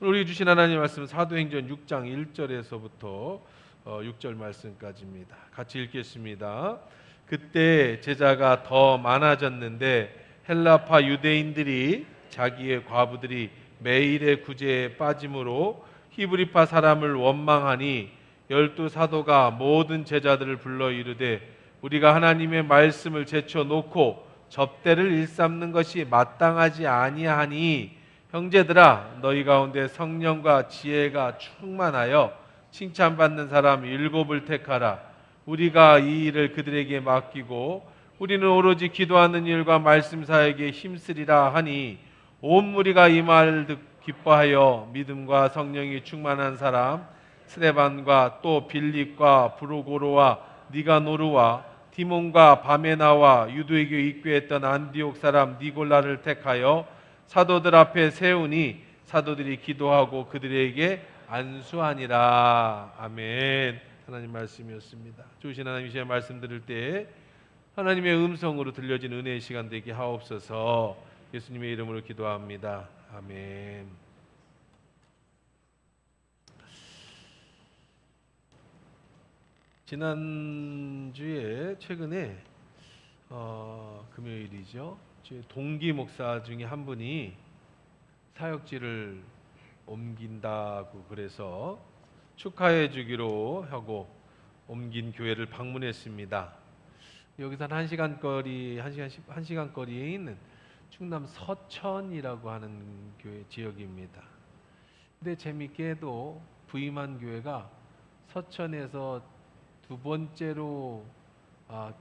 오늘 우리 주신 하나님 말씀 사도행전 6장 1절에서부터 6절 말씀까지입니다. 같이 읽겠습니다. 그때 제자가 더 많아졌는데 헬라파 유대인들이 자기의 과부들이 매일의 구제에 빠짐으로 히브리파 사람을 원망하니 12사도가 모든 제자들을 불러 이르되 우리가 하나님의 말씀을 제쳐놓고 접대를 일삼는 것이 마땅하지 아니하니 형제들아 너희 가운데 성령과 지혜가 충만하여 칭찬받는 사람 7을 택하라. 우리가 이 일을 그들에게 맡기고 우리는 오로지 기도하는 일과 말씀 사역에 힘쓰리라 하니 온 무리가 이 말을 듣고 기뻐하여 믿음과 성령이 충만한 사람 스데반과 또 빌립과 브루고로와 니가노르와 디몬과 바메나와 유대교 입교했던 안디옥 사람 니골라를 택하여 사도들 앞에 세우니 사도들이 기도하고 그들에게 안수하니라. 아멘. 하나님 말씀이었습니다. 주신 하나님 이제 말씀 들을 때 하나님의 음성으로 들려진 은혜의 시간 되게 하옵소서. 예수님의 이름으로 기도합니다. 아멘. 지난주에 최근에 금요일이죠. 동기 목사 중에 한 분이 사역지를 옮긴다고 그래서 축하해 주기로 하고 옮긴 교회를 방문했습니다. 여기서 한 1시간 거리에 있는 충남 서천이라고 하는 교회 지역입니다. 근데 재밌게도 부임한 교회가 서천에서 두 번째로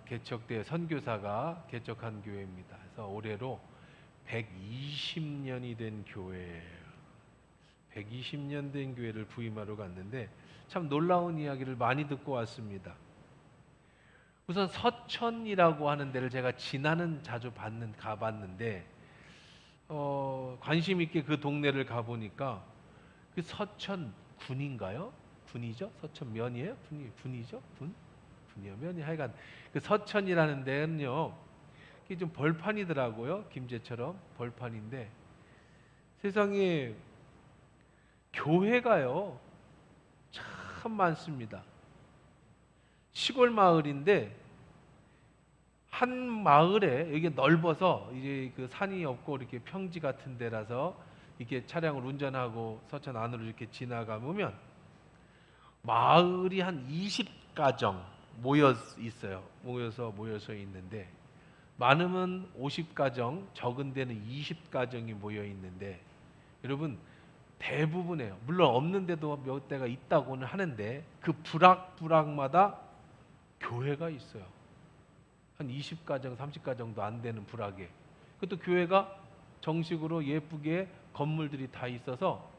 개척돼 선교사가 개척한 교회입니다. 그래서 올해로 120년이 된 교회예요. 120년 된 교회를 부임하러 갔는데 참 놀라운 이야기를 많이 듣고 왔습니다. 우선 서천이라고 하는 데를 제가 지나는 자주 가봤는데 관심 있게 그 동네를 가보니까 그 서천 군인가요? 군이죠? 서천 면이에요? 군이죠? 군이요? 면이 하여간 그 서천이라는 데는요 이게 좀 벌판이더라고요. 김제처럼 벌판인데 세상에 교회가요 참 많습니다. 시골 마을인데 한 마을에 이게 넓어서 이제 그 산이 없고 이렇게 평지 같은 데라서 이렇게 차량을 운전하고 서천 안으로 이렇게 지나가보면 마을이 한 20가정 모여서 있는데 많으면 50가정, 적은 데는 20가정이 모여 있는데 여러분 대부분이에요. 물론 없는 데도 몇 대가 있다고는 하는데 그 부락마다 교회가 있어요. 한 20가정, 30가정도 안 되는 부락에. 그것도 교회가 정식으로 예쁘게 건물들이 다 있어서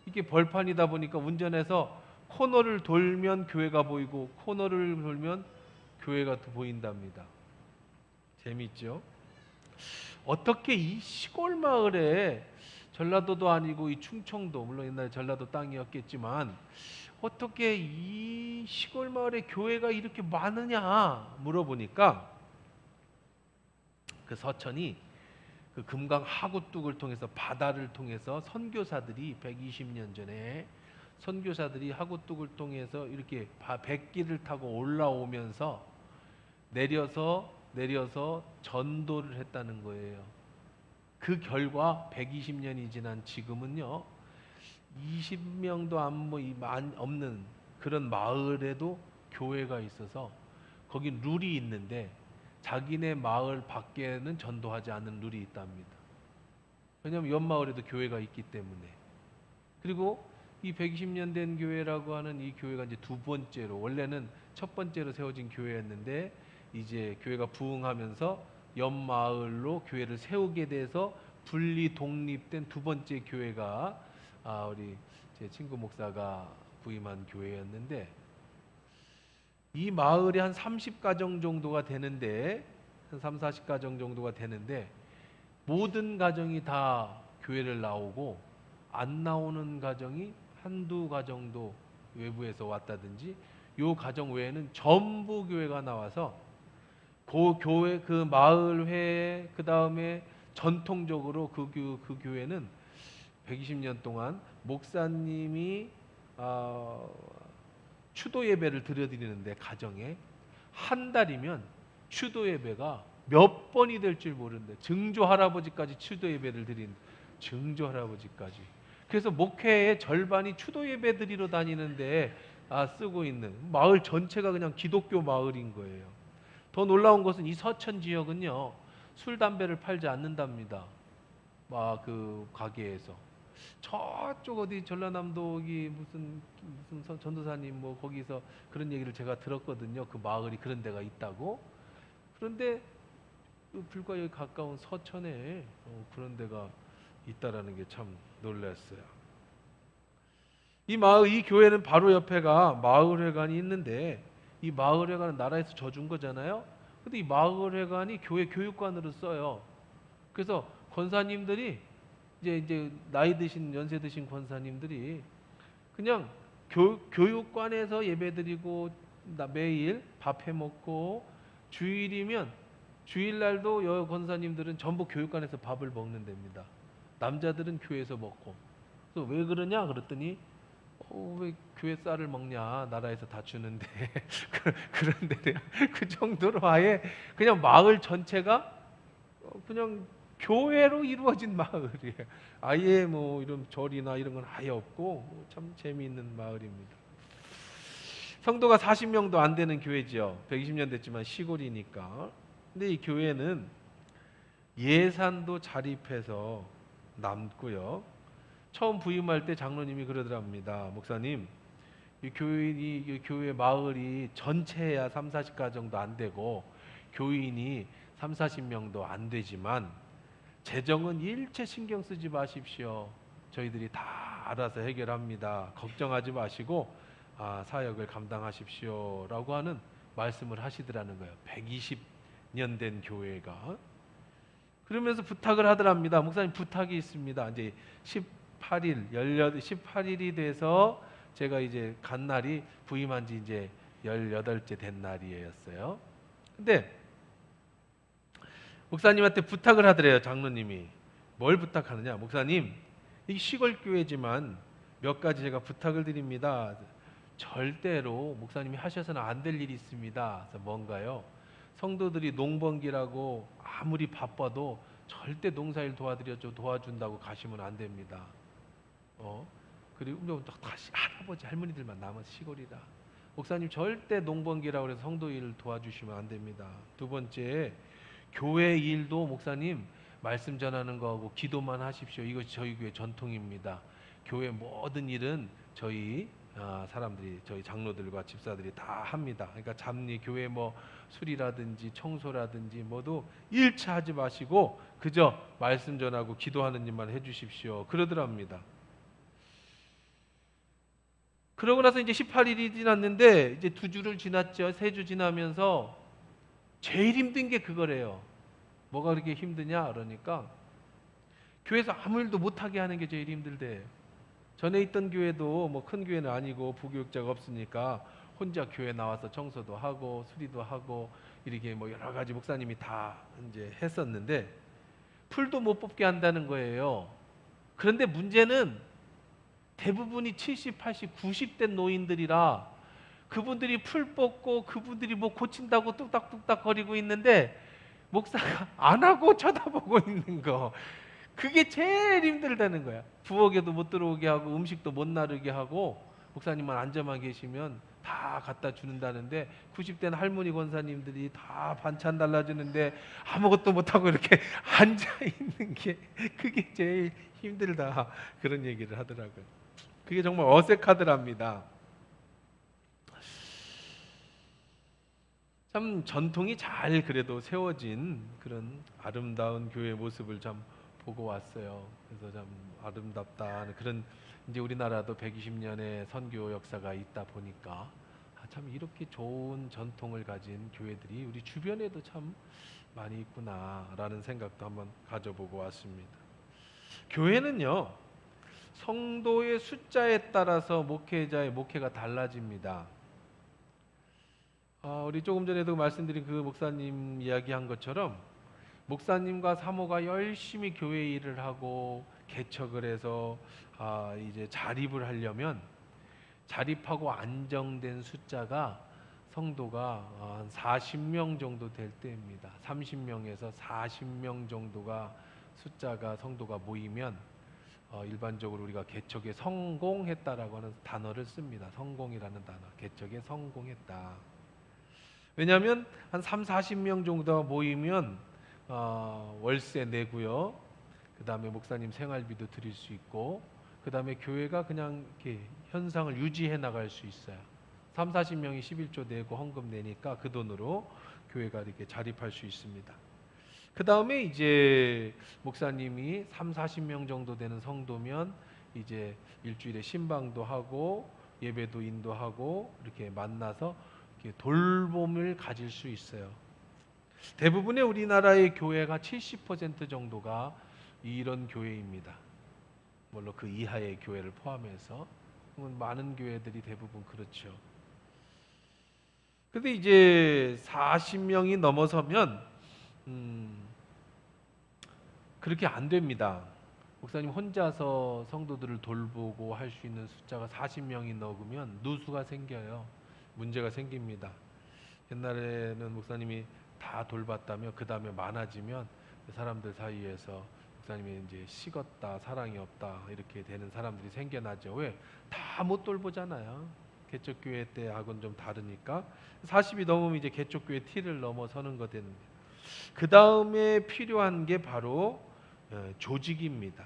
이게 벌판이다 보니까 운전해서 코너를 돌면 교회가 보이고 코너를 돌면 교회가 또 보인답니다. 재밌죠? 어떻게 이 시골 마을에 전라도도 아니고 이 충청도 물론 옛날에 전라도 땅이었겠지만 어떻게 이 시골 마을에 교회가 이렇게 많으냐 물어보니까 그 서천이 그 금강 하구뚝을 통해서 바다를 통해서 선교사들이 120년 전에 선교사들이 하구뚝을 통해서 이렇게 백기를 타고 올라오면서 내려서 전도를 했다는 거예요. 그 결과 120년이 지난 지금은요 20명도 없는 그런 마을에도 교회가 있어서 거기 룰이 있는데 자기네 마을 밖에는 전도하지 않는 룰이 있답니다. 왜냐하면 옆 마을에도 교회가 있기 때문에. 그리고 이 120년 된 교회라고 하는 이 교회가 이제 두 번째로 원래는 첫 번째로 세워진 교회였는데 이제 교회가 부흥하면서 옆 마을로 교회를 세우게 돼서 분리 독립된 두 번째 교회가 우리 제 친구 목사가 부임한 교회였는데 이 마을이 한 30가정 정도가 되는데 한 30-40가정 정도가 되는데 모든 가정이 다 교회를 나오고 안 나오는 가정이 한두 가정도 외부에서 왔다든지 요 가정 외에는 전부 교회가 나와서 그 교회 그 마을회 그 다음에 전통적으로 그 교회는 120년 동안 목사님이 추도 예배를 드려드리는데 가정에 한 달이면 추도 예배가 몇 번이 될 줄 모르는데 증조 할아버지까지 추도 예배를 드린 증조 할아버지까지. 그래서 목회의 절반이 추도 예배 드리러 다니는데 쓰고 있는 마을 전체가 그냥 기독교 마을인 거예요. 더 놀라운 것은 이 서천 지역은요, 술 담배를 팔지 않는답니다. 그 가게에서. 저쪽 어디 전라남도기 무슨 전도사님 뭐 거기서 그런 얘기를 제가 들었거든요. 그 마을이 그런 데가 있다고. 그런데 불과 여기 가까운 서천에 그런 데가 있다라는 게 참 놀랐어요. 이 교회는 바로 옆에가 마을회관이 있는데, 이 마을회관은 나라에서 져준 거잖아요. 근데 이 마을회관이 교회 교육관으로 써요. 그래서 권사님들이 이제 나이 드신 연세 드신 권사님들이 그냥 교육관에서 예배드리고 매일 밥 해 먹고, 주일이면 주일날도 여 권사님들은 전부 교육관에서 밥을 먹는 데입니다. 남자들은 교회에서 먹고. 그래서 왜 그러냐 그랬더니 왜 교회 쌀을 먹냐, 나라에서 다 주는데. 그런데 그 정도로 아예 그냥 마을 전체가 그냥 교회로 이루어진 마을이에요. 아예 뭐 이런 절이나 이런 건 아예 없고 참 재미있는 마을입니다. 성도가 40명도 안 되는 교회지요. 120년 됐지만 시골이니까. 근데 이 교회는 예산도 자립해서 남고요. 처음 부임할 때 장로님이 그러더랍니다. 목사님, 이 교회 마을이 전체야 30-40가 정도 안 되고 교인이 30-40명도 안 되지만 재정은 일체 신경 쓰지 마십시오. 저희들이 다 알아서 해결합니다. 걱정하지 마시고 사역을 감당하십시오. 라고 하는 말씀을 하시더라는 거예요. 120년 된 교회가. 그러면서 부탁을 하더랍니다. 목사님, 부탁이 있습니다. 이제 18일이 돼서 제가 이제 간 날이 부임한 지 이제 18째 된 날이었어요. 근데 목사님한테 부탁을 하더래요. 장로님이. 뭘 부탁하느냐? 목사님, 이 시골 교회지만 몇 가지 제가 부탁을 드립니다. 절대로 목사님이 하셔서는 안 될 일이 있습니다. 그래서 뭔가요? 성도들이 농번기라고 아무리 바빠도 절대 농사일 도와준다고 가시면 안 됩니다. 그리고 다시 할아버지 할머니들만 남은 시골이라 목사님 절대 농번기라고 해서 성도 일 도와주시면 안 됩니다. 두 번째, 교회 일도 목사님 말씀 전하는 거하고 기도만 하십시오. 이것이 저희 교회 전통입니다. 교회 모든 일은 저희 사람들이, 저희 장로들과 집사들이 다 합니다. 그러니까 잡리 교회 뭐 수리라든지 청소라든지 모두 일차 하지 마시고 그저 말씀 전하고 기도하는 일만 해주십시오. 그러더랍니다. 그러고 나서 이제 18일이 지났는데 이제 2주를 지났죠. 3주 지나면서 제일 힘든 게 그거래요. 뭐가 그렇게 힘드냐 그러니까 교회에서 아무 일도 못하게 하는 게 제일 힘들대. 전에 있던 교회도 뭐 큰 교회는 아니고 부교육자가 없으니까 혼자 교회 나와서 청소도 하고 수리도 하고 이렇게 뭐 여러 가지 목사님이 다 이제 했었는데 풀도 못 뽑게 한다는 거예요. 그런데 문제는 대부분이 70, 80, 90대 노인들이라 그분들이 풀 뽑고 그분들이 뭐 고친다고 뚝딱뚝딱 거리고 있는데 목사가 안 하고 쳐다보고 있는 거, 그게 제일 힘들다는 거야. 부엌에도 못 들어오게 하고 음식도 못 나르게 하고 목사님만 앉아만 계시면 다 갖다 주는다는데 90대는 할머니 권사님들이 다 반찬 달라주는데 아무것도 못하고 이렇게 앉아있는 게 그게 제일 힘들다, 그런 얘기를 하더라고요. 그게 정말 어색하더랍니다. 참 전통이 잘 그래도 세워진 그런 아름다운 교회 모습을 참 보고 왔어요. 그래서 참 아름답다. 그런 이제 우리나라도 120년의 선교 역사가 있다 보니까 참 이렇게 좋은 전통을 가진 교회들이 우리 주변에도 참 많이 있구나라는 생각도 한번 가져보고 왔습니다. 교회는요, 성도의 숫자에 따라서 목회자의 목회가 달라집니다. 우리 조금 전에도 말씀드린 그 목사님 이야기한 것처럼 목사님과 사모가 열심히 교회 일을 하고 개척을 해서 이제 자립을 하려면 자립하고 안정된 숫자가 성도가 한 40명 정도 될 때입니다. 30명에서 40명 정도가 숫자가 성도가 모이면 일반적으로 우리가 개척에 성공했다라고 하는 단어를 씁니다. 성공이라는 단어. 개척에 성공했다. 왜냐하면 한 3, 40명 정도가 모이면 월세 내고요. 그 다음에 목사님 생활비도 드릴 수 있고, 그 다음에 교회가 그냥 이렇게 현상을 유지해 나갈 수 있어요. 3, 40명이 11조 내고 헌금 내니까 그 돈으로 교회가 이렇게 자립할 수 있습니다. 그 다음에 이제 목사님이 3, 40명 정도 되는 성도면 이제 일주일에 신방도 하고 예배도 인도하고 이렇게 만나서 이렇게 돌봄을 가질 수 있어요. 대부분의 우리나라의 교회가 70% 정도가 이런 교회입니다. 물론 그 이하의 교회를 포함해서 많은 교회들이 대부분 그렇죠. 근데 이제 40명이 넘어서면 그렇게 안 됩니다. 목사님 혼자서 성도들을 돌보고 할 수 있는 숫자가 40명이 넘으면 누수가 생겨요. 문제가 생깁니다. 옛날에는 목사님이 다 돌봤다며 그 다음에 많아지면 사람들 사이에서 목사님이 이제 식었다, 사랑이 없다 이렇게 되는 사람들이 생겨나죠. 왜? 다 못 돌보잖아요. 개척교회 때하고는 좀 다르니까 40이 넘으면 이제 개척교회 T를 넘어서는 거 되는데, 그 다음에 필요한 게 바로 조직입니다.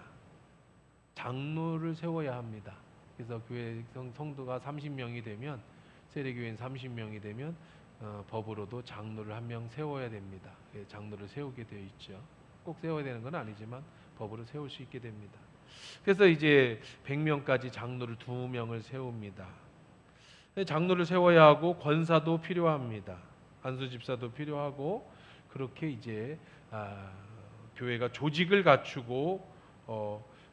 장로를 세워야 합니다. 그래서 교회 성도가 30명이 되면, 세례교회는 30명이 되면 법으로도 장로를 한 명 세워야 됩니다. 장로를 세우게 되어 있죠. 꼭 세워야 되는 건 아니지만 법으로 세울 수 있게 됩니다. 그래서 이제 100명까지 장로를 2명을 세웁니다. 장로를 세워야 하고 권사도 필요합니다. 안수집사도 필요하고, 그렇게 이제 교회가 조직을 갖추고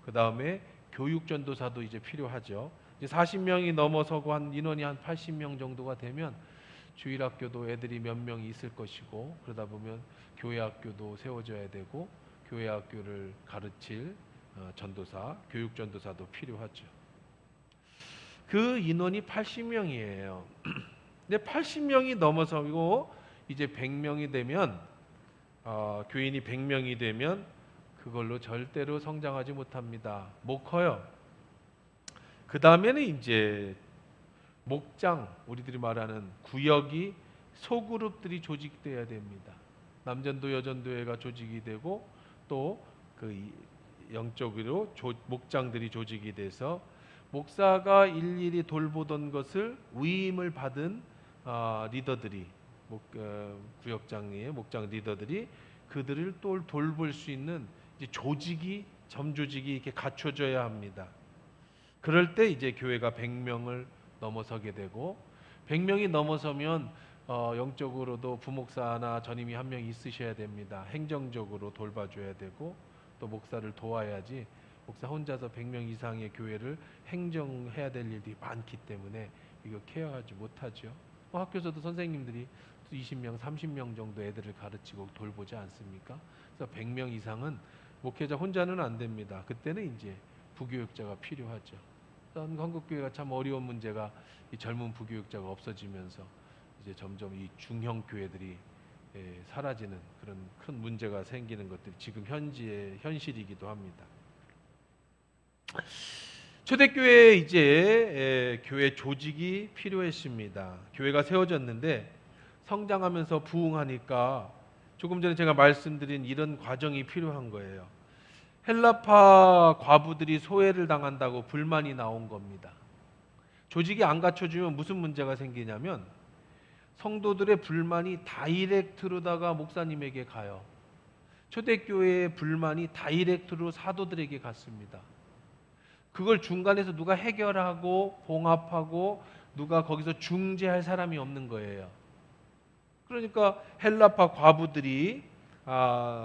그 다음에 교육전도사도 이제 필요하죠. 이제 40명이 넘어서고 한 인원이 한 80명 정도가 되면 주일학교도 애들이 몇 명이 있을 것이고, 그러다 보면 교회학교도 세워져야 되고, 교회학교를 가르칠 전도사, 교육전도사도 필요하죠. 그 인원이 80명이에요. 근데 80명이 넘어서고 이제 100명이 되면 교인이 100명이 되면 그걸로 절대로 성장하지 못합니다. 못 커요. 그 다음에는 이제 목장, 우리들이 말하는 구역이 소그룹들이 조직돼야 됩니다. 남전도 여전도회가 조직이 되고, 또 그 영적으로 목장들이 조직이 돼서 목사가 일일이 돌보던 것을 위임을 받은 리더들이, 구역장의 목장 리더들이 그들을 또 돌볼 수 있는 이제 조직이, 점조직이 이렇게 갖춰져야 합니다. 그럴 때 이제 교회가 100명을 넘어서게 되고, 100명이 넘어서면 영적으로도 부목사나 전임이 한 명 있으셔야 됩니다. 행정적으로 돌봐줘야 되고, 또 목사를 도와야지 목사 혼자서 100명 이상의 교회를 행정해야 될 일이 많기 때문에 이거 케어하지 못하죠. 학교에서도 선생님들이 20명, 30명 정도 애들을 가르치고 돌보지 않습니까? 그래서 100명 이상은 목회자 혼자는 안 됩니다. 그때는 이제 부교육자가 필요하죠. 한국교회가 참 어려운 문제가 이 젊은 부교육자가 없어지면서 이제 점점 이 중형 교회들이 사라지는 그런 큰 문제가 생기는 것들이 지금 현지의 현실이기도 합니다. 초대교회에 이제 교회 조직이 필요했습니다. 교회가 세워졌는데 성장하면서 부흥하니까 조금 전에 제가 말씀드린 이런 과정이 필요한 거예요. 헬라파 과부들이 소외를 당한다고 불만이 나온 겁니다. 조직이 안 갖춰주면 무슨 문제가 생기냐면 성도들의 불만이 다이렉트로다가 목사님에게 가요. 초대교회의 불만이 다이렉트로 사도들에게 갔습니다. 그걸 중간에서 누가 해결하고 봉합하고 누가 거기서 중재할 사람이 없는 거예요. 그러니까 헬라파 과부들이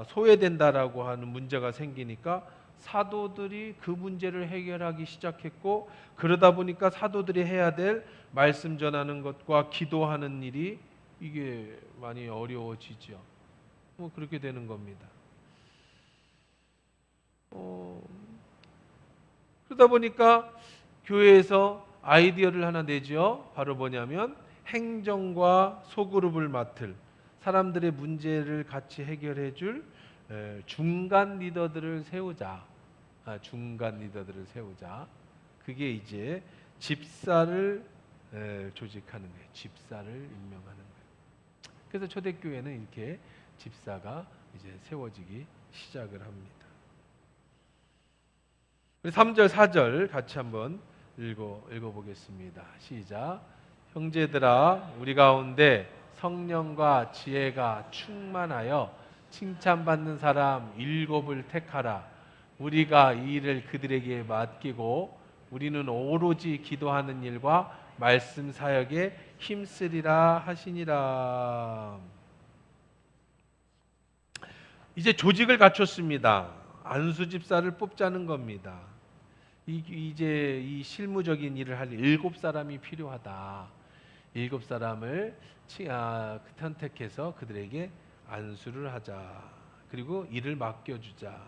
소외된다라고 하는 문제가 생기니까 사도들이 그 문제를 해결하기 시작했고, 그러다 보니까 사도들이 해야 될 말씀 전하는 것과 기도하는 일이 이게 많이 어려워지죠. 그렇게 되는 겁니다. 그러다 보니까 교회에서 아이디어를 하나 내죠. 바로 뭐냐면 행정과 소그룹을 맡을 사람들의 문제를 같이 해결해 줄 중간 리더들을 세우자. 중간 리더들을 세우자. 그게 이제 집사를 조직하는 거예요. 집사를 임명하는 거예요. 그래서 초대교회는 이렇게 집사가 이제 세워지기 시작을 합니다. 우리 3절, 4절 같이 한번 읽어보겠습니다. 시작. 형제들아, 우리 가운데 성령과 지혜가 충만하여 칭찬받는 사람 7을 택하라. 우리가 이 일을 그들에게 맡기고 우리는 오로지 기도하는 일과 말씀 사역에 힘쓰리라 하시니라. 이제 조직을 갖췄습니다. 안수 집사를 뽑자는 겁니다. 이제 이 실무적인 일을 할 7사람이 필요하다. 7사람을 선택해서 그들에게 안수를 하자. 그리고 일을 맡겨주자.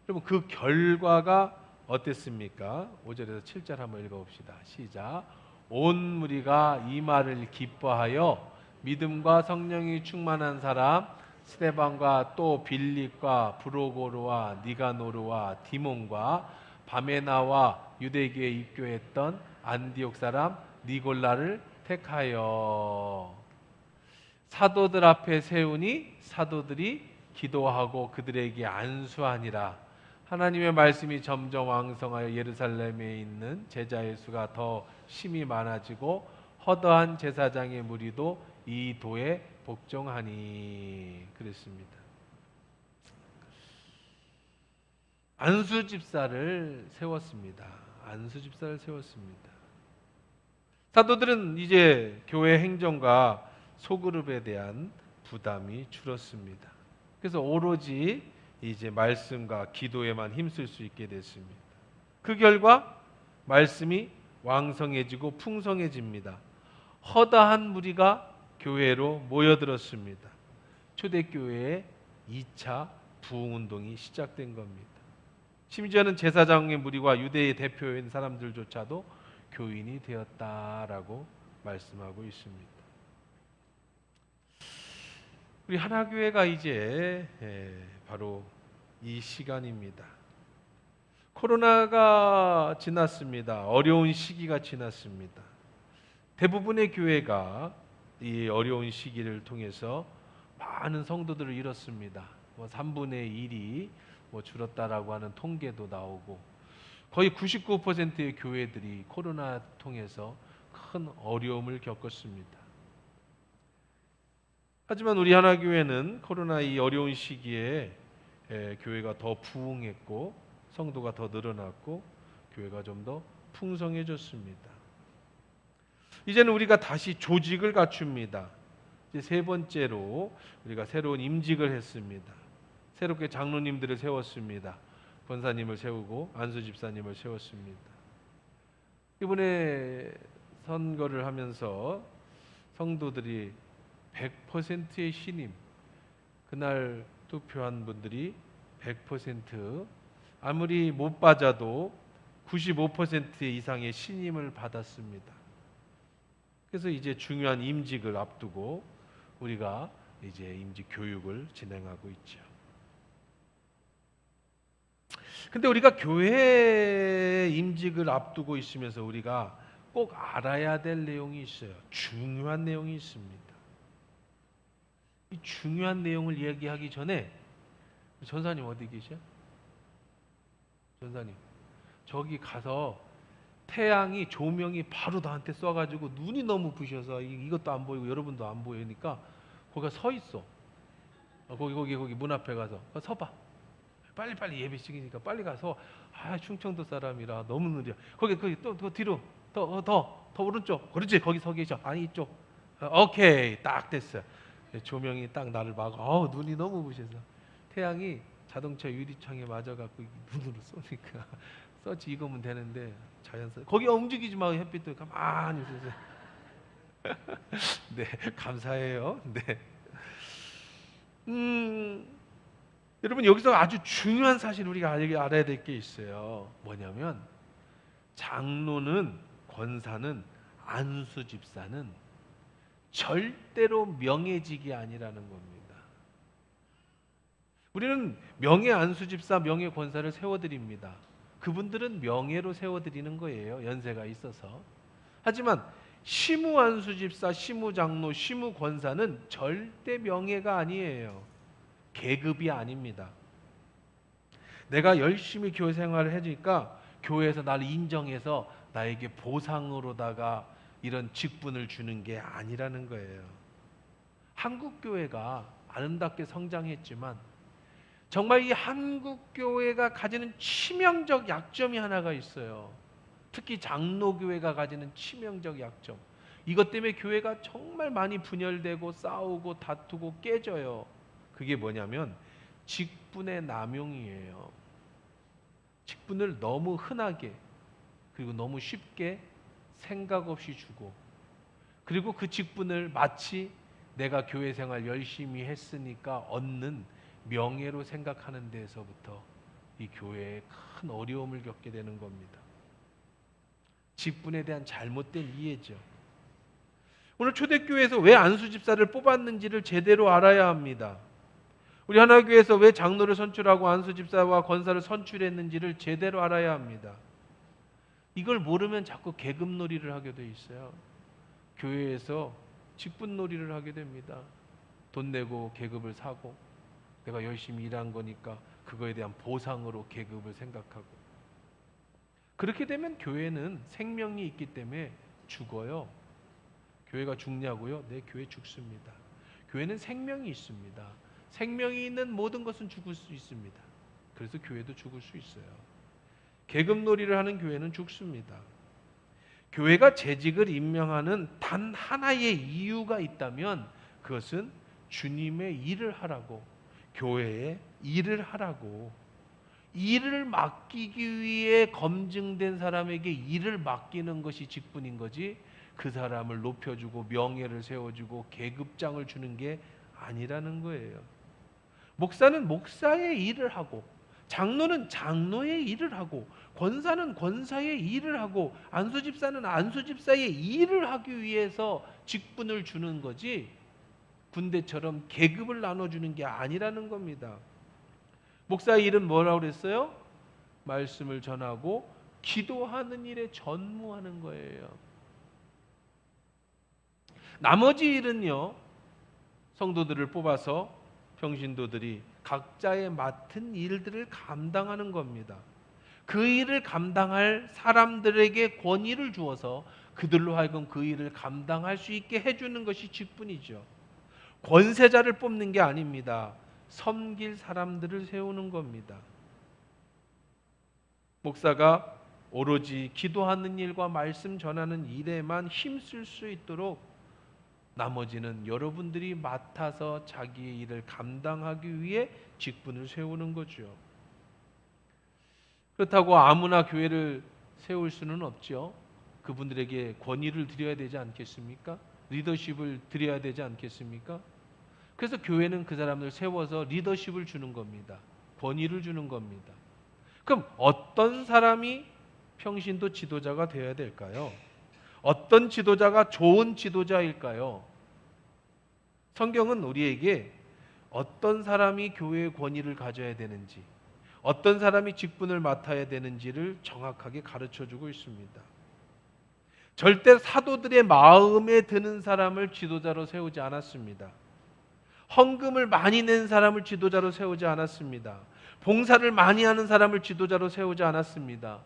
여러분 그 결과가 어땠습니까? 5절에서 7절 한번 읽어봅시다. 시작. 온 무리가 이 말을 기뻐하여 믿음과 성령이 충만한 사람 스데반과 또 빌립과 브로고르와 니가노르와 디몬과 바메나와 유대교에 입교했던 안디옥 사람 니골라를 택하여 사도들 앞에 세우니 사도들이 기도하고 그들에게 안수하니라. 하나님의 말씀이 점점 왕성하여 예루살렘에 있는 제자의 수가 더 심히 많아지고 허다한 제사장의 무리도 이 도에 복종하니. 그랬습니다. 안수 집사를 세웠습니다. 안수 집사를 세웠습니다. 사도들은 이제 교회 행정과 소그룹에 대한 부담이 줄었습니다. 그래서 오로지 이제 말씀과 기도에만 힘쓸 수 있게 됐습니다. 그 결과 말씀이 왕성해지고 풍성해집니다. 허다한 무리가 교회로 모여들었습니다. 초대교회의 2차 부흥운동이 시작된 겁니다. 심지어는 제사장의 무리와 유대의 대표인 사람들조차도 교인이 되었다라고 말씀하고 있습니다. 우리 하나교회가 이제 바로 이 시간입니다. 코로나가 지났습니다. 어려운 시기가 지났습니다. 대부분의 교회가 이 어려운 시기를 통해서 많은 성도들을 잃었습니다. 3분의 1이 줄었다라고 하는 통계도 나오고 거의 99%의 교회들이 코로나 통해서 큰 어려움을 겪었습니다. 하지만 우리 하나교회는 코로나 이 어려운 시기에 교회가 더 부흥했고 성도가 더 늘어났고 교회가 좀 더 풍성해졌습니다. 이제는 우리가 다시 조직을 갖춥니다. 이제 세 번째로 우리가 새로운 임직을 했습니다. 새롭게 장로님들을 세웠습니다. 권사님을 세우고 안수 집사님을 세웠습니다. 이번에 선거를 하면서 성도들이 100%의 신임, 그날 투표한 분들이 100% 아무리 못 받아도 95% 이상의 신임을 받았습니다. 그래서 이제 중요한 임직을 앞두고 우리가 이제 임직 교육을 진행하고 있죠. 근데 우리가 교회 임직을 앞두고 있으면서 우리가 꼭 알아야 될 내용이 있어요. 중요한 내용이 있습니다. 이 중요한 내용을 이야기하기 전에 전사님 어디 계셔? 전사님 저기 가서 태양이 조명이 바로 나한테 쏴가지고 눈이 너무 부셔서 이것도 안 보이고 여러분도 안 보이니까 거기가 서 있어. 거기 문 앞에 가서 서봐. 빨리 예배 시키니까 빨리 가서. 충청도 사람이라 너무 느려. 거기 또 뒤로 더 오른쪽. 그렇지, 거기 서 계셔. 아니 이쪽. 오케이, 딱 됐어. 조명이 딱 나를 막아. 눈이 너무 부셔서 태양이 자동차 유리창에 맞아갖고 눈으로 쏘니까 서치 익으면 되는데 자연스럽게 거기 움직이지 마. 햇빛도 가만히 있어서. 네, 감사해요. 네. 여러분 여기서 아주 중요한 사실 우리가 알아야 될 게 있어요. 뭐냐면 장로는, 권사는, 안수 집사는 절대로 명예직이 아니라는 겁니다. 우리는 명예 안수 집사, 명예 권사를 세워드립니다. 그분들은 명예로 세워드리는 거예요. 연세가 있어서. 하지만 시무 안수 집사, 시무 장로, 시무 권사는 절대 명예가 아니에요. 계급이 아닙니다. 내가 열심히 교회 생활을 해주니까 교회에서 나를 인정해서 나에게 보상으로다가 이런 직분을 주는 게 아니라는 거예요. 한국 교회가 아름답게 성장했지만 정말 이 한국 교회가 가지는 치명적 약점이 하나가 있어요. 특히 장로교회가 가지는 치명적 약점. 이것 때문에 교회가 정말 많이 분열되고 싸우고 다투고 깨져요. 그게 뭐냐면 직분의 남용이에요. 직분을 너무 흔하게 그리고 너무 쉽게 생각 없이 주고, 그리고 그 직분을 마치 내가 교회 생활 열심히 했으니까 얻는 명예로 생각하는 데에서부터 이 교회에 큰 어려움을 겪게 되는 겁니다. 직분에 대한 잘못된 이해죠. 오늘 초대교회에서 왜 안수집사를 뽑았는지를 제대로 알아야 합니다. 우리 하나교회에서 왜 장로를 선출하고 안수집사와 권사를 선출했는지를 제대로 알아야 합니다. 이걸 모르면 자꾸 계급놀이를 하게 돼 있어요. 교회에서 직분놀이를 하게 됩니다. 돈 내고 계급을 사고, 내가 열심히 일한 거니까 그거에 대한 보상으로 계급을 생각하고, 그렇게 되면 교회는 생명이 있기 때문에 죽어요. 교회가 죽냐고요? 네, 교회 죽습니다. 교회는 생명이 있습니다. 생명이 있는 모든 것은 죽을 수 있습니다. 그래서 교회도 죽을 수 있어요. 계급놀이를 하는 교회는 죽습니다. 교회가 재직을 임명하는 단 하나의 이유가 있다면 그것은 주님의 일을 하라고, 교회의 일을 하라고, 일을 맡기기 위해 검증된 사람에게 일을 맡기는 것이 직분인 거지, 그 사람을 높여주고 명예를 세워주고 계급장을 주는 게 아니라는 거예요. 목사는 목사의 일을 하고, 장로는 장로의 일을 하고, 권사는 권사의 일을 하고, 안수집사는 안수집사의 일을 하기 위해서 직분을 주는 거지, 군대처럼 계급을 나눠주는 게 아니라는 겁니다. 목사의 일은 뭐라고 그랬어요? 말씀을 전하고 기도하는 일에 전무하는 거예요. 나머지 일은요, 성도들을 뽑아서 평신도들이 각자의 맡은 일들을 감당하는 겁니다. 그 일을 감당할 사람들에게 권위를 주어서 그들로 하여금 그 일을 감당할 수 있게 해주는 것이 직분이죠. 권세자를 뽑는 게 아닙니다. 섬길 사람들을 세우는 겁니다. 목사가 오로지 기도하는 일과 말씀 전하는 일에만 힘쓸 수 있도록 나머지는 여러분들이 맡아서 자기의 일을 감당하기 위해 직분을 세우는 거죠. 그렇다고 아무나 교회를 세울 수는 없죠. 그분들에게 권위를 드려야 되지 않겠습니까? 리더십을 드려야 되지 않겠습니까? 그래서 교회는 그 사람들 세워서 리더십을 주는 겁니다. 권위를 주는 겁니다. 그럼 어떤 사람이 평신도 지도자가 되어야 될까요? 어떤 지도자가 좋은 지도자일까요? 성경은 우리에게 어떤 사람이 교회의 권위를 가져야 되는지, 어떤 사람이 직분을 맡아야 되는지를 정확하게 가르쳐주고 있습니다. 절대 사도들의 마음에 드는 사람을 지도자로 세우지 않았습니다. 헌금을 많이 낸 사람을 지도자로 세우지 않았습니다. 봉사를 많이 하는 사람을 지도자로 세우지 않았습니다.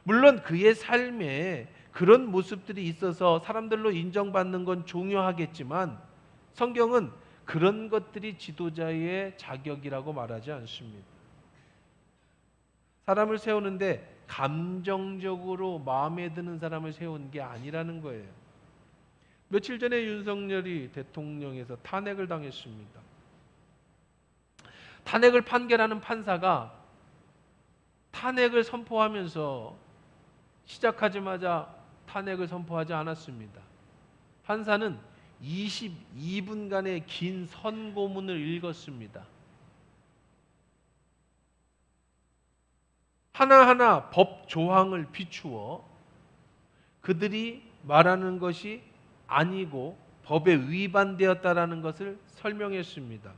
물론 그의 삶에 그런 모습들이 있어서 사람들로 인정받는 건 중요하겠지만 성경은 그런 것들이 지도자의 자격이라고 말하지 않습니다. 사람을 세우는데 감정적으로 마음에 드는 사람을 세우는 게 아니라는 거예요. 며칠 전에 윤석열이 대통령에서 탄핵을 당했습니다. 탄핵을 판결하는 판사가 탄핵을 선포하면서 시작하자마자 탄핵을 선포하지 않았습니다. 판사는 22분간의 긴 선고문을 읽었습니다. 하나하나 법 조항을 비추어 그들이 말하는 것이 아니고 법에 위반되었다라는 것을 설명했습니다.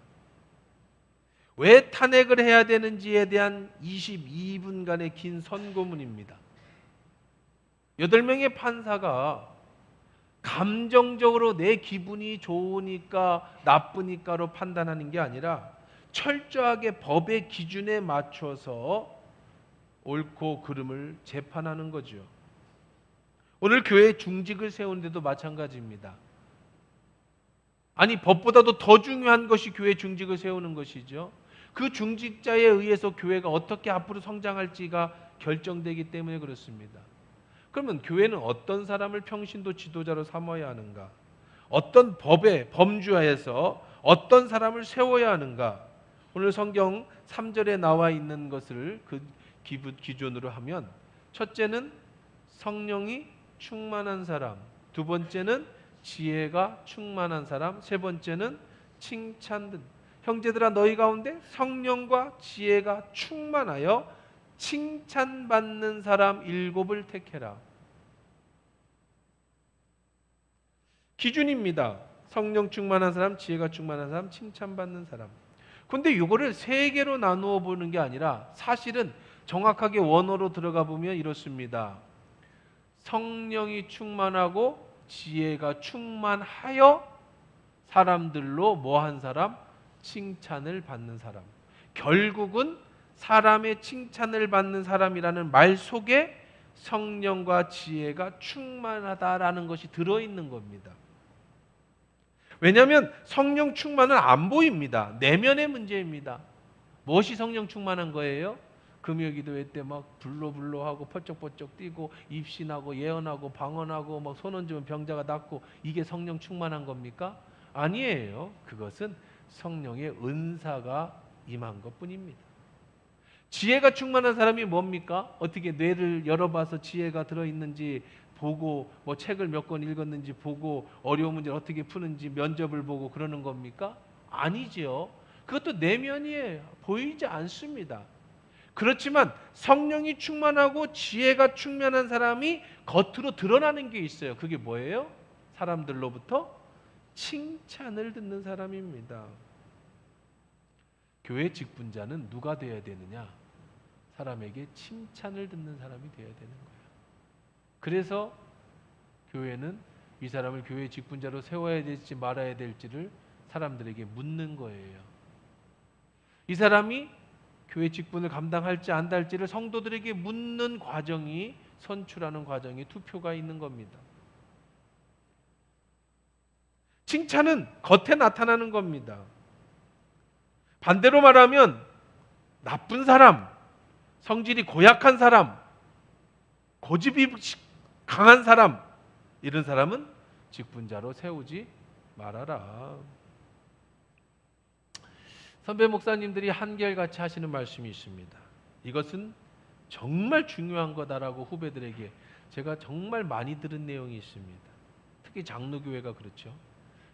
왜 탄핵을 해야 되는지에 대한 22분간의 긴 선고문입니다. 8명의 판사가 감정적으로 내 기분이 좋으니까 나쁘니까로 판단하는 게 아니라 철저하게 법의 기준에 맞춰서 옳고 그름을 재판하는 거죠. 오늘 교회 중직을 세우는데도 마찬가지입니다. 아니, 법보다도 더 중요한 것이 교회 중직을 세우는 것이죠. 그 중직자에 의해서 교회가 어떻게 앞으로 성장할지가 결정되기 때문에 그렇습니다. 그러면 교회는 어떤 사람을 평신도 지도자로 삼아야 하는가? 어떤 법의 범주하에서 어떤 사람을 세워야 하는가? 오늘 성경 3절에 나와 있는 것을 그 기준으로 하면, 첫째는 성령이 충만한 사람, 두 번째는 지혜가 충만한 사람, 세 번째는 칭찬. 형제들아, 너희 가운데 성령과 지혜가 충만하여 칭찬받는 사람 7을 택해라. 기준입니다. 성령 충만한 사람, 지혜가 충만한 사람, 칭찬받는 사람. 근데 이거를 3개로 나누어 보는 게 아니라 사실은 정확하게 원어로 들어가 보면 이렇습니다. 성령이 충만하고 지혜가 충만하여 사람들로 뭐한 사람? 칭찬을 받는 사람. 결국은 사람의 칭찬을 받는 사람이라는 말 속에 성령과 지혜가 충만하다라는 것이 들어있는 겁니다. 왜냐하면 성령 충만은 안 보입니다. 내면의 문제입니다. 무엇이 성령 충만한 거예요? 금요기도회 때 막 불로불로하고 펄쩍펄쩍 뛰고 입신하고 예언하고 방언하고 막 손 얹으면 병자가 낫고, 이게 성령 충만한 겁니까? 아니에요. 그것은 성령의 은사가 임한 것뿐입니다. 지혜가 충만한 사람이 뭡니까? 어떻게 뇌를 열어봐서 지혜가 들어있는지 보고, 뭐 책을 몇 권 읽었는지 보고, 어려운 문제를 어떻게 푸는지 면접을 보고 그러는 겁니까? 아니죠. 그것도 내면이에요. 보이지 않습니다. 그렇지만 성령이 충만하고 지혜가 충만한 사람이 겉으로 드러나는 게 있어요. 그게 뭐예요? 사람들로부터 칭찬을 듣는 사람입니다. 교회 직분자는 누가 되어야 되느냐? 사람에게 칭찬을 듣는 사람이 되어야 되는 거예요. 그래서 교회는 이 사람을 교회 직분자로 세워야 될지 말아야 될지를 사람들에게 묻는 거예요. 이 사람이 교회 직분을 감당할지 안 할지를 성도들에게 묻는 과정이, 선출하는 과정이 투표가 있는 겁니다. 칭찬은 겉에 나타나는 겁니다. 반대로 말하면 나쁜 사람, 성질이 고약한 사람, 고집이 강한 사람, 이런 사람은 직분자로 세우지 말아라. 선배 목사님들이 한결같이 하시는 말씀이 있습니다. 이것은 정말 중요한 거다라고 후배들에게 제가 정말 많이 들은 내용이 있습니다. 특히 장로교회가 그렇죠.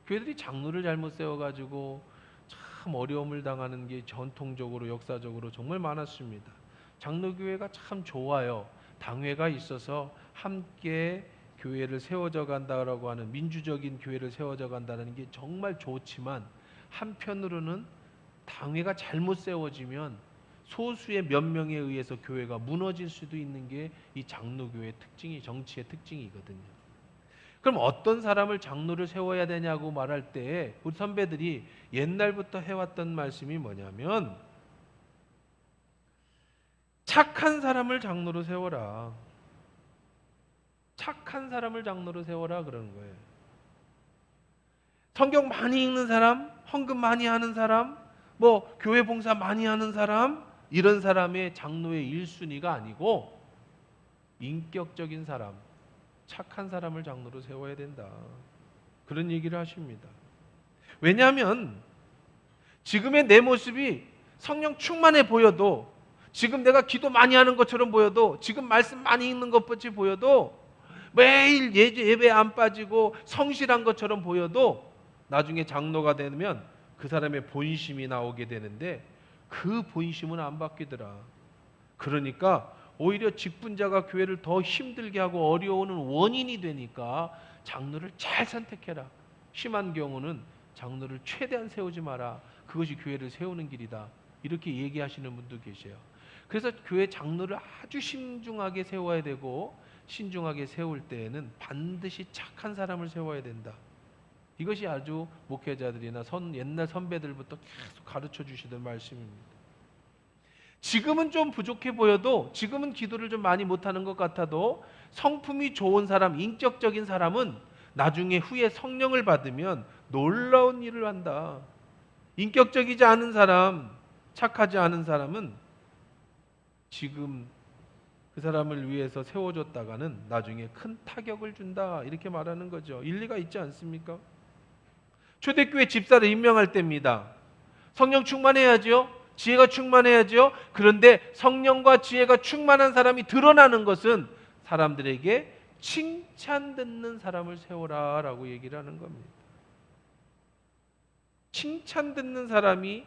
교회들이 장로를 잘못 세워가지고 참 어려움을 당하는 게 전통적으로, 역사적으로 정말 많았습니다. 장로교회가 참 좋아요. 당회가 있어서 함께 교회를 세워져 간다라고 하는, 민주적인 교회를 세워져 간다는 게 정말 좋지만, 한편으로는 당회가 잘못 세워지면 소수의 몇 명에 의해서 교회가 무너질 수도 있는 게 이 장로교회의 특징이, 정치의 특징이거든요. 그럼 어떤 사람을 장로를 세워야 되냐고 말할 때 우리 선배들이 옛날부터 해왔던 말씀이 뭐냐면, 착한 사람을 장로로 세워라. 착한 사람을 장로로 세워라 그러는 거예요. 성경 많이 읽는 사람, 헌금 많이 하는 사람, 뭐 교회 봉사 많이 하는 사람, 이런 사람의 장로의 1순위가 아니고 인격적인 사람, 착한 사람을 장로로 세워야 된다. 그런 얘기를 하십니다. 왜냐하면 지금의 내 모습이 성령 충만해 보여도, 지금 내가 기도 많이 하는 것처럼 보여도, 지금 말씀 많이 읽는 것같이 보여도, 매일 예배 안 빠지고 성실한 것처럼 보여도, 나중에 장로가 되면 그 사람의 본심이 나오게 되는데 그 본심은 안 바뀌더라. 그러니까 오히려 직분자가 교회를 더 힘들게 하고 어려우는 원인이 되니까 장로를 잘 선택해라. 심한 경우는 장로를 최대한 세우지 마라. 그것이 교회를 세우는 길이다. 이렇게 얘기하시는 분도 계세요. 그래서 교회 장로를 아주 신중하게 세워야 되고, 신중하게 세울 때에는 반드시 착한 사람을 세워야 된다. 이것이 아주 목회자들이나 옛날 선배들부터 계속 가르쳐 주시던 말씀입니다. 지금은 좀 부족해 보여도, 지금은 기도를 좀 많이 못하는 것 같아도 성품이 좋은 사람, 인격적인 사람은 나중에 후에 성령을 받으면 놀라운 일을 한다. 인격적이지 않은 사람, 착하지 않은 사람은 지금 그 사람을 위해서 세워줬다가는 나중에 큰 타격을 준다. 이렇게 말하는 거죠. 일리가 있지 않습니까? 초대교회 집사를 임명할 때입니다. 성령 충만해야죠. 지혜가 충만해야죠. 그런데 성령과 지혜가 충만한 사람이 드러나는 것은 사람들에게 칭찬 듣는 사람을 세워라 라고 얘기를 하는 겁니다. 칭찬 듣는 사람이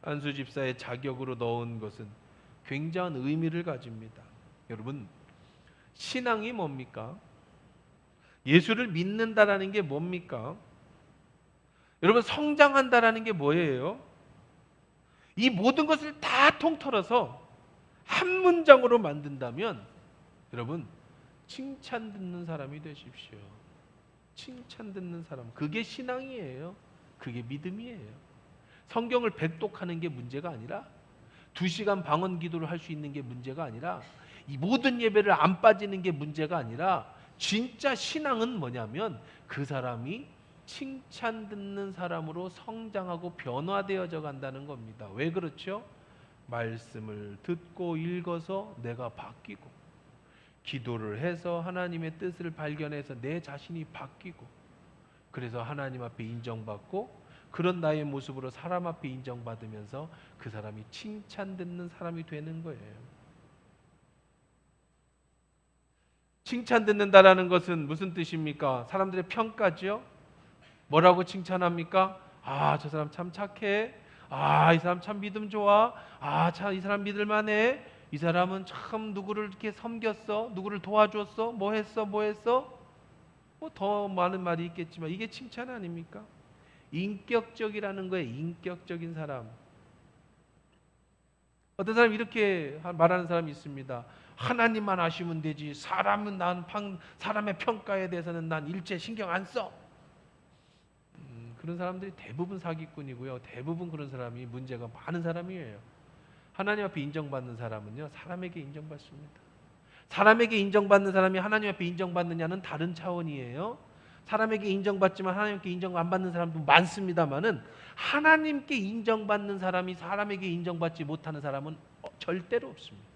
안수 집사의 자격으로 넣은 것은 굉장한 의미를 가집니다. 여러분, 신앙이 뭡니까? 예수를 믿는다라는 게 뭡니까? 여러분, 성장한다라는 게 뭐예요? 이 모든 것을 다 통틀어서 한 문장으로 만든다면 여러분, 칭찬 듣는 사람이 되십시오. 칭찬 듣는 사람, 그게 신앙이에요. 그게 믿음이에요. 성경을 백독하는 게 문제가 아니라, 2시간 방언 기도를 할 수 있는 게 문제가 아니라, 이 모든 예배를 안 빠지는 게 문제가 아니라, 진짜 신앙은 뭐냐면 그 사람이 칭찬 듣는 사람으로 성장하고 변화되어져 간다는 겁니다. 왜 그렇죠? 말씀을 듣고 읽어서 내가 바뀌고, 기도를 해서 하나님의 뜻을 발견해서 내 자신이 바뀌고, 그래서 하나님 앞에 인정받고, 그런 나의 모습으로 사람 앞에 인정받으면서 그 사람이 칭찬 듣는 사람이 되는 거예요. 칭찬 듣는다라는 것은 무슨 뜻입니까? 사람들의 평가죠. 뭐라고 칭찬합니까? 아, 저 사람 참 착해. 아, 이 사람 참 믿음 좋아. 아, 참 이 사람 믿을만해. 이 사람은 참 누구를 이렇게 섬겼어. 누구를 도와줬어. 뭐 했어. 뭐 더 많은 말이 있겠지만 이게 칭찬 아닙니까? 인격적이라는 거예요. 인격적인 사람. 어떤 사람이 이렇게 말하는 사람이 있습니다. 하나님만 아시면 되지. 사람의 평가에 대해서는 난 일체 신경 안 써. 그런 사람들이 대부분 사기꾼이고요. 대부분 그런 사람이 문제가 많은 사람이에요. 하나님 앞에 인정받는 사람은요, 사람에게 인정받습니다. 사람에게 인정받는 사람이 하나님 앞에 인정받느냐는 다른 차원이에요. 사람에게 인정받지만 하나님께 인정 안 받는 사람도 많습니다만은, 하나님께 인정받는 사람이 사람에게 인정받지 못하는 사람은 절대로 없습니다.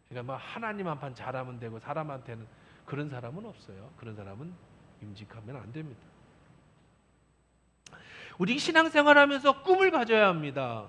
그러니까 막 하나님 한판 잘하면 되고 사람한테는 그런 사람은 없어요. 그런 사람은 임직하면 안 됩니다. 우리 신앙생활하면서 꿈을 가져야 합니다.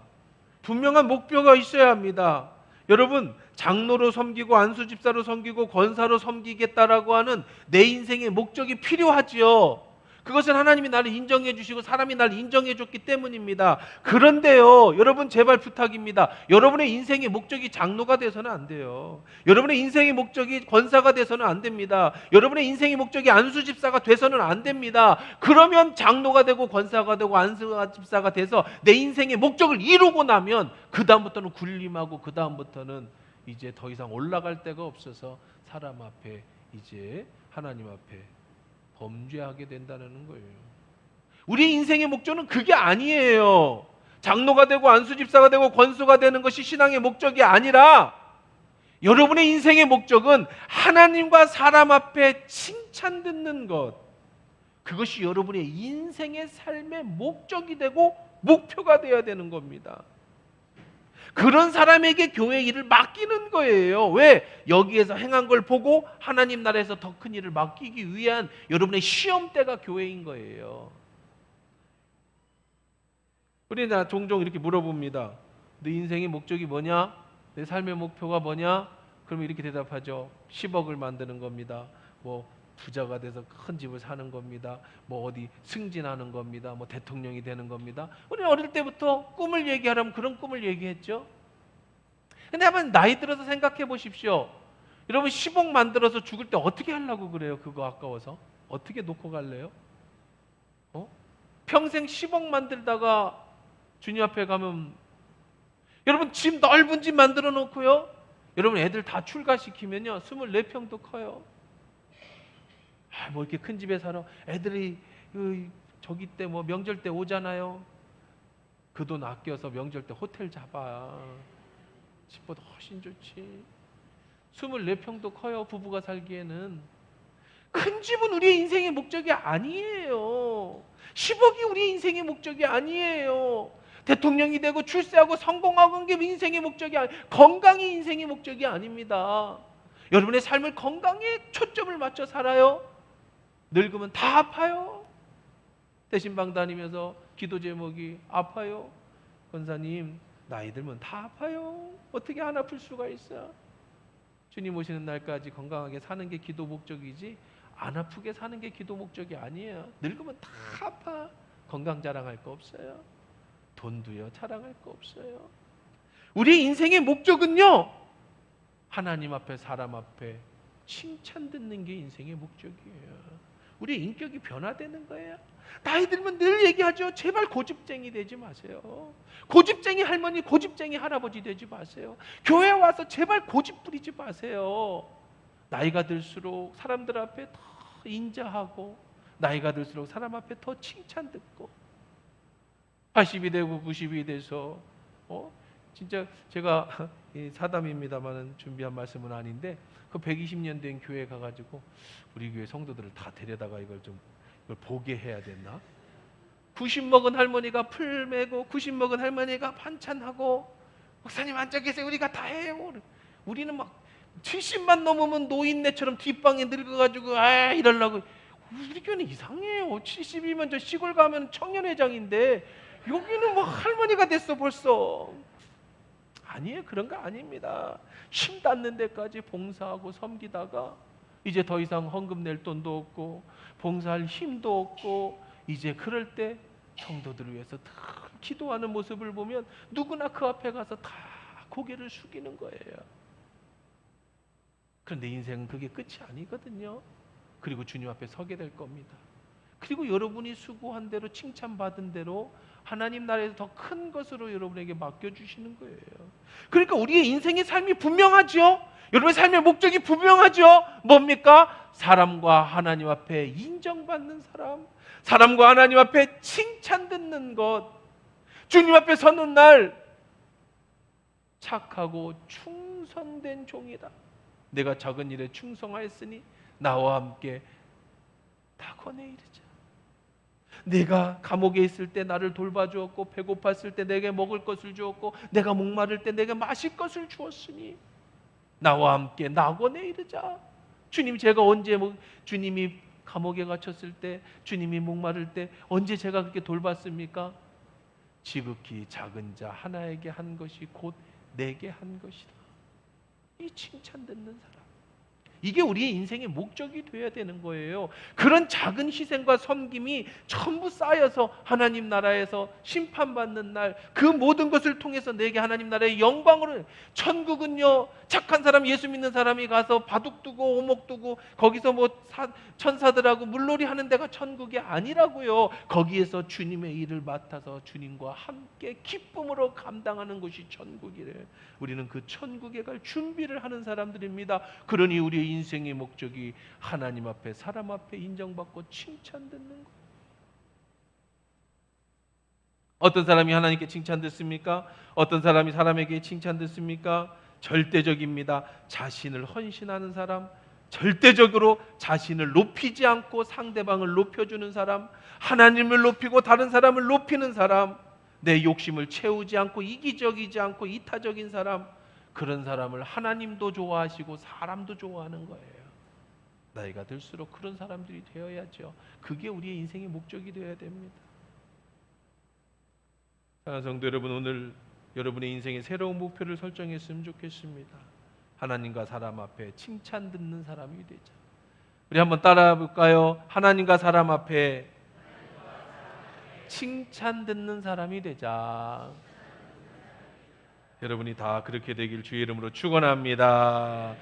분명한 목표가 있어야 합니다. 여러분, 장로로 섬기고 안수집사로 섬기고 권사로 섬기겠다라고 하는 내 인생의 목적이 필요하지요. 그것은 하나님이 나를 인정해 주시고 사람이 나를 인정해 줬기 때문입니다. 그런데요, 여러분 제발 부탁입니다. 여러분의 인생의 목적이 장로가 돼서는 안 돼요. 여러분의 인생의 목적이 권사가 돼서는 안 됩니다. 여러분의 인생의 목적이 안수집사가 돼서는 안 됩니다. 그러면 장로가 되고 권사가 되고 안수집사가 돼서 내 인생의 목적을 이루고 나면 그 다음부터는 군림하고 그 다음부터는 이제 더 이상 올라갈 데가 없어서 사람 앞에, 이제 하나님 앞에 범죄하게 된다는 거예요. 우리 인생의 목적은 그게 아니에요. 장로가 되고 안수집사가 되고 권수가 되는 것이 신앙의 목적이 아니라, 여러분의 인생의 목적은 하나님과 사람 앞에 칭찬 듣는 것, 그것이 여러분의 인생의 삶의 목적이 되고 목표가 되어야 되는 겁니다. 그런 사람에게 교회 일을 맡기는 거예요. 왜? 여기에서 행한 걸 보고 하나님 나라에서 더 큰 일을 맡기기 위한 여러분의 시험대가 교회인 거예요. 우리나 종종 이렇게 물어봅니다. 내 인생의 목적이 뭐냐? 내 삶의 목표가 뭐냐? 그러면 이렇게 대답하죠. 10억을 만드는 겁니다. 뭐 부자가 돼서 큰 집을 사는 겁니다. 뭐 어디 승진하는 겁니다. 뭐 대통령이 되는 겁니다. 우리는 어릴 때부터 꿈을 얘기하라면 그런 꿈을 얘기했죠. 근데 한번 나이 들어서 생각해 보십시오. 여러분 10억 만들어서 죽을 때 어떻게 하려고 그래요? 그거 아까워서 어떻게 놓고 갈래요? 평생 10억 만들다가 주님 앞에 가면, 여러분 집 넓은 집 만들어 놓고요, 여러분 애들 다 출가시키면요 24평도 커요. 뭐 이렇게 큰 집에 살아, 애들이 저기 때 뭐 명절 때 오잖아요. 그 돈 아껴서 명절 때 호텔 잡아. 집보다 훨씬 좋지. 24평도 커요. 부부가 살기에는. 큰 집은 우리의 인생의 목적이 아니에요. 10억이 우리의 인생의 목적이 아니에요. 대통령이 되고 출세하고 성공하는 게 인생의 목적이 아니에요. 건강이 인생의 목적이 아닙니다. 여러분의 삶을 건강에 초점을 맞춰 살아요. 늙으면 다 아파요. 대신방 다니면서 기도 제목이 아파요. 권사님, 나이 들면 다 아파요. 어떻게 안 아플 수가 있어? 주님 오시는 날까지 건강하게 사는 게 기도 목적이지 안 아프게 사는 게 기도 목적이 아니에요. 늙으면 다 아파. 건강 자랑할 거 없어요. 돈도요 자랑할 거 없어요. 우리의 인생의 목적은요, 하나님 앞에 사람 앞에 칭찬 듣는 게 인생의 목적이에요. 우리의 인격이 변화되는 거예요. 나이 들면 늘 얘기하죠. 제발 고집쟁이 되지 마세요. 고집쟁이 할머니, 고집쟁이 할아버지 되지 마세요. 교회 와서 제발 고집 부리지 마세요. 나이가 들수록 사람들 앞에 더 인자하고, 나이가 들수록 사람 앞에 더 칭찬 듣고, 80이 되고 90이 돼서 진짜 제가 사담입니다만 준비한 말씀은 아닌데, 그 120년 된 교회 가가지고 우리 교회 성도들을 다 데려다가 이걸 보게 해야 됐나? 90 먹은 할머니가 풀 메고 90 먹은 할머니가 반찬하고, 목사님 앉아 계세요. 우리가 다 해요. 우리는 막 70만 넘으면 노인네처럼 뒷방에 늙어가지고 이러려고. 우리 교회는 이상해요. 70이면 저 시골 가면 청년회장인데 여기는 뭐 할머니가 됐어 벌써. 아니에요. 그런 거 아닙니다. 힘 닿는 데까지 봉사하고 섬기다가 이제 더 이상 헌금 낼 돈도 없고 봉사할 힘도 없고, 이제 그럴 때 성도들을 위해서 다 기도하는 모습을 보면 누구나 그 앞에 가서 다 고개를 숙이는 거예요. 그런데 인생은 그게 끝이 아니거든요. 그리고 주님 앞에 서게 될 겁니다. 그리고 여러분이 수고한 대로 칭찬받은 대로 하나님 나라에서 더 큰 것으로 여러분에게 맡겨주시는 거예요. 그러니까 우리의 인생의 삶이 분명하죠. 여러분의 삶의 목적이 분명하죠. 뭡니까? 사람과 하나님 앞에 인정받는 사람, 사람과 하나님 앞에 칭찬 듣는 것, 주님 앞에 서는 날 착하고 충성된 종이다. 내가 작은 일에 충성하였으니 나와 함께 다 권에 이르자. 내가 감옥에 있을 때 나를 돌봐주었고, 배고팠을 때 내게 먹을 것을 주었고, 내가 목마를 때 내게 마실 것을 주었으니 나와 함께 낙원에 이르자. 주님, 제가 언제 주님이 감옥에 갇혔을 때, 주님이 목마를 때 언제 제가 그렇게 돌봤습니까? 지극히 작은 자 하나에게 한 것이 곧 내게 한 것이다. 이 칭찬 듣는 사람, 이게 우리의 인생의 목적이 되어야 되는 거예요. 그런 작은 희생과 섬김이 전부 쌓여서 하나님 나라에서 심판받는 날, 그 모든 것을 통해서 내게 하나님 나라의 영광으로, 천국은요 착한 사람, 예수 믿는 사람이 가서 바둑 두고 오목 두고 거기서 천사들하고 물놀이 하는 데가 천국이 아니라고요. 거기에서 주님의 일을 맡아서 주님과 함께 기쁨으로 감당하는 것이 천국이래. 우리는 그 천국에 갈 준비를 하는 사람들입니다. 그러니 우리의 인생의 목적이 하나님 앞에 사람 앞에 인정받고 칭찬 듣는 것. 어떤 사람이 하나님께 칭찬 듣습니까? 어떤 사람이 사람에게 칭찬 듣습니까? 절대적입니다. 자신을 헌신하는 사람, 절대적으로 자신을 높이지 않고 상대방을 높여주는 사람, 하나님을 높이고 다른 사람을 높이는 사람, 내 욕심을 채우지 않고 이기적이지 않고 이타적인 사람, 그런 사람을 하나님도 좋아하시고 사람도 좋아하는 거예요. 나이가 들수록 그런 사람들이 되어야죠. 그게 우리의 인생의 목적이 되어야 됩니다. 사랑하는 성도 여러분, 오늘 여러분의 인생의 새로운 목표를 설정했으면 좋겠습니다. 하나님과 사람 앞에 칭찬 듣는 사람이 되자. 우리 한번 따라해 볼까요? 하나님과 사람 앞에 칭찬 듣는 사람이 되자. 여러분이 다 그렇게 되길 주의 이름으로 축원합니다.